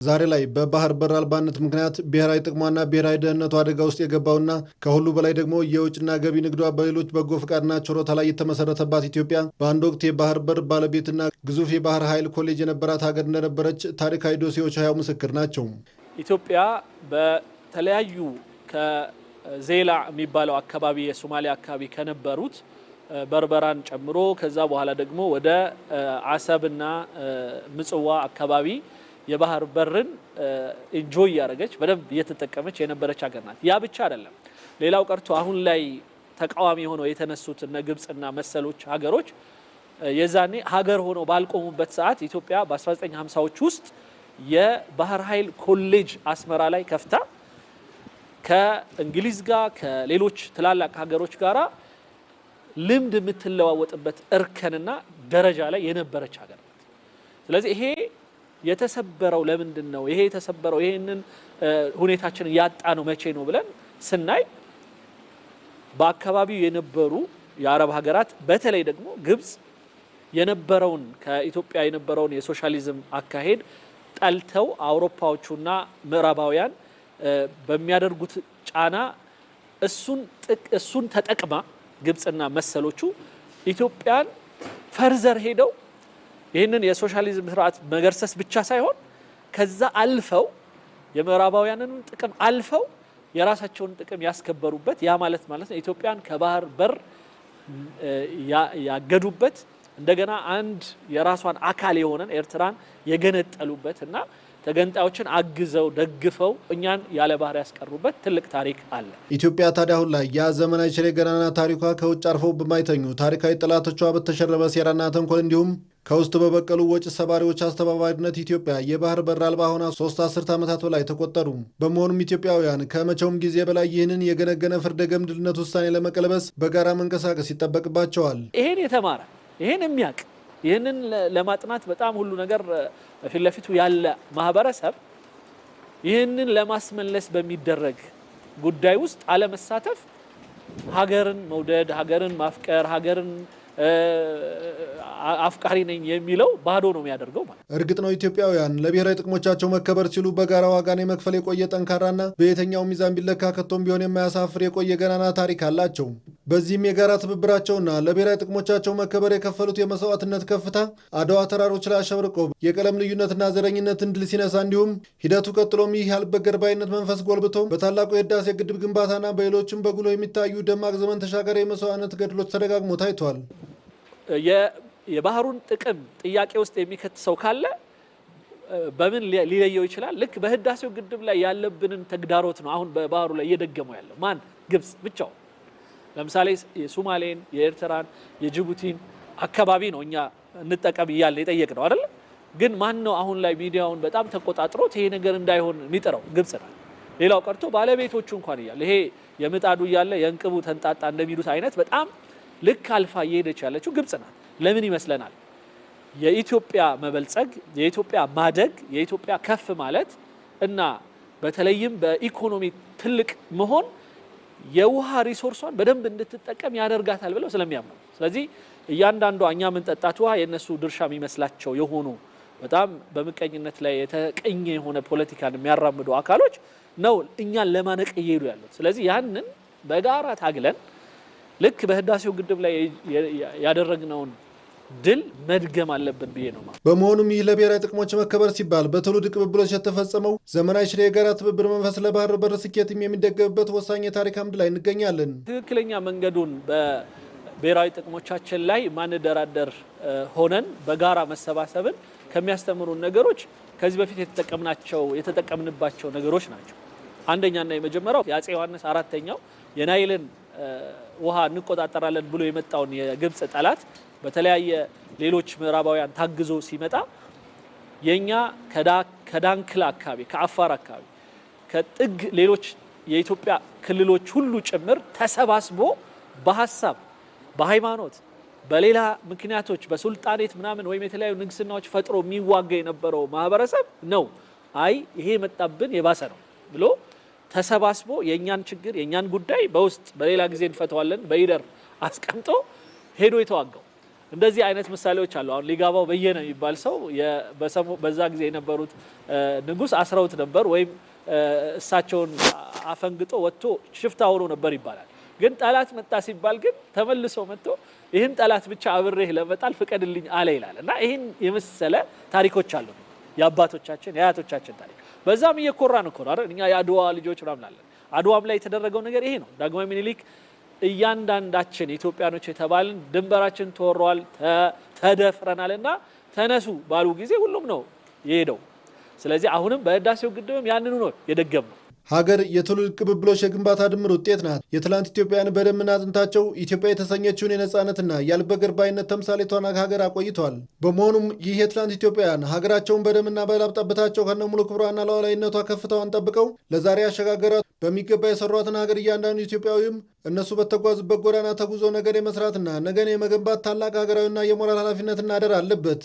ዛሬ ላይ በባህር በር አልባነት ምክንያት ብሔራዊ ጥቅሟና ብሔራዊ ደህንነቱ አደጋ ውስጥ የገባውና ከሁሉ በላይ ደግሞ የውጭና ገቢ ንግዷ በሌሎች በጎ ፈቃድና ችሮታ ላይ የተመሰረተባት ኢትዮጵያ በአንድ ወቅት የባህር በር ባለቤትና ግዙፍ የባህር ኃይል ኮሌጅ የነበራት ሀገር እንደነበረች ታሪካዊ ዶሴዎች ሕያው ምስክር ናቸው። ኢትዮጵያ በተለያዩ ከዜላ የሚባለው አካባቢ የሶማሊያ አካባቢ ከነበሩት በርበራን ጨምሮ ከዛ በኋላ ደግሞ ወደ አሰብና ምጽዋ አካባቢ የባህር በርን ኢንጆይ ያደረገች በደንብ እየተጠቀመች የነበረች ሀገር ናት። ያ ብቻ አይደለም። ሌላው ቀርቶ አሁን ላይ ተቃዋሚ ሆነው የተነሱት እነ ግብጽና መሰሎች ሀገሮች የዛኔ ሀገር ሆነው ባልቆሙበት ሰዓት ኢትዮጵያ በ1950ዎች ውስጥ የባህር ኃይል ኮሌጅ አስመራ ላይ ከፍታ ከእንግሊዝ ጋር ከሌሎች ትላላቅ ሀገሮች ጋራ ልምድ የምትለዋወጥበት እርከንና ደረጃ ላይ የነበረች ሀገር ናት። ስለዚህ ይሄ የተሰበረው ለምንድን ነው? ይሄ የተሰበረው ይሄንን ሁኔታችንን ያጣ ነው መቼ ነው ብለን ስናይ በአካባቢው የነበሩ የአረብ ሀገራት በተለይ ደግሞ ግብጽ የነበረውን ከኢትዮጵያ የነበረውን የሶሻሊዝም አካሄድ ጠልተው አውሮፓዎቹና ምዕራባውያን በሚያደርጉት ጫና እሱን ተጠቅማ ግብጽና መሰሎቹ ኢትዮጵያን ፈርዘር ሄደው ይህንን የሶሻሊዝም ስርዓት መገርሰስ ብቻ ሳይሆን ከዛ አልፈው የምዕራባውያንን ጥቅም አልፈው የራሳቸውን ጥቅም ያስከበሩበት ያ ማለት ነው ኢትዮጵያን ከባህር በር ያገዱበት እንደገና አንድ የራሷን አካል የሆነን ኤርትራን የገነጠሉበት እና ተገንጣዮችን አግዘው ደግፈው እኛን ያለ ባህር ያስቀሩበት ትልቅ ታሪክ አለ። ኢትዮጵያ ታዲያ አሁን ላይ ያ ዘመናዊ ችሬ ገናና ታሪኳ ከውጭ አርፈው በማይተኙ ታሪካዊ ጠላቶቿ በተሸረበ ሴራና ተንኮል እንዲሁም ከውስጥ በበቀሉ ወጭ ሰባሪዎች አስተባባሪነት ኢትዮጵያ የባህር በር አልባ ሆና 3 አስርት ዓመታት በላይ ተቆጠሩ። በመሆኑም ኢትዮጵያውያን ከመቼውም ጊዜ በላይ ይህንን የገነገነ ፍርደ ገምድልነት ውሳኔ ለመቀልበስ በጋራ መንቀሳቀስ ይጠበቅባቸዋል። ይሄን የተማረ ይሄን የሚያውቅ ይህንን ለማጥናት በጣም ሁሉ ነገር ፊት ለፊቱ ያለ ማህበረሰብ ይህንን ለማስመለስ በሚደረግ ጉዳይ ውስጥ አለመሳተፍ ሀገርን መውደድ፣ ሀገርን ማፍቀር፣ ሀገርን አፍቃሪ ነኝ የሚለው ባዶ ነው የሚያደርገው ማለት። እርግጥ ነው ኢትዮጵያውያን ለብሔራዊ ጥቅሞቻቸው መከበር ሲሉ በጋራ ዋጋን የመክፈል የቆየ ጠንካራና በየትኛው ሚዛን ቢለካ ከቶም ቢሆን የማያሳፍር የቆየ ገናና ታሪክ አላቸው። በዚህም የጋራ ትብብራቸውና ለብሔራዊ ጥቅሞቻቸው መከበር የከፈሉት የመስዋዕትነት ከፍታ አድዋ ተራሮች ላይ አሸብርቆ የቀለም ልዩነትና ዘረኝነትን ድል ሲነሳ እንዲሁም ሂደቱ ቀጥሎም ይህ ያልበገር ባይነት መንፈስ ጎልብቶ በታላቁ የህዳሴ ግድብ ግንባታና በሌሎችም በጉሎ የሚታዩ ደማቅ ዘመን ተሻጋሪ የመስዋዕትነት ገድሎች ተደጋግሞ ታይቷል። የባህሩን ጥቅም ጥያቄ ውስጥ የሚከት ሰው ካለ በምን ሊለየው ይችላል? ልክ በህዳሴው ግድብ ላይ ያለብንን ተግዳሮት ነው አሁን በባህሩ ላይ እየደገመው ያለው ማን? ግብጽ ብቻው። ለምሳሌ የሶማሌን፣ የኤርትራን፣ የጅቡቲን አካባቢ ነው እኛ እንጠቀም እያለ የጠየቅ ነው አይደል? ግን ማን ነው አሁን ላይ ሚዲያውን በጣም ተቆጣጥሮት ይሄ ነገር እንዳይሆን የሚጥረው? ግብጽ ናት። ሌላው ቀርቶ ባለቤቶቹ እንኳን እያለ ይሄ የምጣዱ እያለ የእንቅቡ ተንጣጣ እንደሚሉት አይነት በጣም ልክ አልፋ እየሄደች ያለችው ግብጽ ናት። ለምን ይመስለናል? የኢትዮጵያ መበልጸግ፣ የኢትዮጵያ ማደግ፣ የኢትዮጵያ ከፍ ማለት እና በተለይም በኢኮኖሚ ትልቅ መሆን የውሃ ሪሶርሷን በደንብ እንድትጠቀም ያደርጋታል ብለው ስለሚያምኑ፣ ስለዚህ እያንዳንዷ እኛ የምንጠጣት ውሃ የነሱ ድርሻ የሚመስላቸው የሆኑ በጣም በምቀኝነት ላይ የተቀኘ የሆነ ፖለቲካን የሚያራምዱ አካሎች ነው እኛን ለማነቅ እየሄዱ ያሉት። ስለዚህ ያንን በጋራ ታግለን ልክ በህዳሴው ግድብ ላይ ያደረግነውን ድል መድገም አለብን ብዬ ነው። በመሆኑም ይህ ለብሔራዊ ጥቅሞች መከበር ሲባል በትውልድ ቅብብሎች የተፈጸመው ዘመናዊ ሽሬ የጋራ ትብብር መንፈስ ለባህር በር ስኬትም የሚደገምበት ወሳኝ የታሪክ አምድ ላይ እንገኛለን። ትክክለኛ መንገዱን በብሔራዊ ጥቅሞቻችን ላይ ማንደራደር ሆነን በጋራ መሰባሰብን ከሚያስተምሩን ነገሮች ከዚህ በፊት የተጠቀምንባቸው ነገሮች ናቸው። አንደኛና የመጀመሪያው የአፄ ዮሐንስ አራተኛው የናይልን ውሃ እንቆጣጠራለን ብሎ የመጣውን የግብጽ ጠላት በተለያየ ሌሎች ምዕራባውያን ታግዞ ሲመጣ የኛ ከዳንክላ አካባቢ ከአፋር አካባቢ ከጥግ ሌሎች የኢትዮጵያ ክልሎች ሁሉ ጭምር ተሰባስቦ በሐሳብ በሃይማኖት በሌላ ምክንያቶች በሱልጣኔት ምናምን ወይም የተለያዩ ንግስናዎች ፈጥሮ የሚዋጋ የነበረው ማህበረሰብ ነው አይ ይሄ መጣብን የባሰ ነው ብሎ ተሰባስቦ የኛን ችግር የኛን ጉዳይ በውስጥ በሌላ ጊዜ እንፈተዋለን በይደር አስቀምጦ ሄዶ የተዋጋው እንደዚህ አይነት ምሳሌዎች አሉ። አሁን ሊጋባው በየነ የሚባል ሰው በዛ ጊዜ የነበሩት ንጉስ አስረውት ነበር ወይም እሳቸውን አፈንግጦ ወጥቶ ሽፍታ ሆኖ ነበር ይባላል። ግን ጠላት መጣ ሲባል ግን ተመልሶ መጥቶ ይህን ጠላት ብቻ አብሬህ ለመጣል ፍቀድልኝ አለ ይላል። እና ይህን የመሰለ ታሪኮች አሉ የአባቶቻችን የአያቶቻችን ታሪክ። በዛም እየኮራን እኮ ነው አይደል? እኛ የአድዋ ልጆች ምናምን አለን። አድዋም ላይ የተደረገው ነገር ይሄ ነው። ዳግማዊ ምኒልክ እያንዳንዳችን ኢትዮጵያኖች የተባልን ድንበራችን ተወሯል፣ ተደፍረናልና ተነሱ ባሉ ጊዜ ሁሉም ነው የሄደው። ስለዚህ አሁንም በህዳሴው ግድብም ያንኑ ነው የደገምነው። ሀገር የትውልድ ቅብብሎች የግንባታ ድምር ውጤት ናት። የትላንት ኢትዮጵያን በደምና አጥንታቸው ኢትዮጵያ የተሰኘችውን የነጻነትና ያልበገርባይነት ተምሳሌቷን ሀገር አቆይተዋል። በመሆኑም ይህ የትላንት ኢትዮጵያውያን ሀገራቸውን በደምና በላብ ጠብታቸው ከነሙሉ ክብሯና ሉዓላዊነቷ ከፍታዋን ጠብቀው ለዛሬ ያሸጋገሯት በሚገባ የሰሯትን ሀገር እያንዳንዱ ኢትዮጵያዊም እነሱ በተጓዙበት ጎዳና ተጉዞ ነገን የመስራትና ነገን የመገንባት ታላቅ ሀገራዊና የሞራል ኃላፊነትና አደራ አለበት።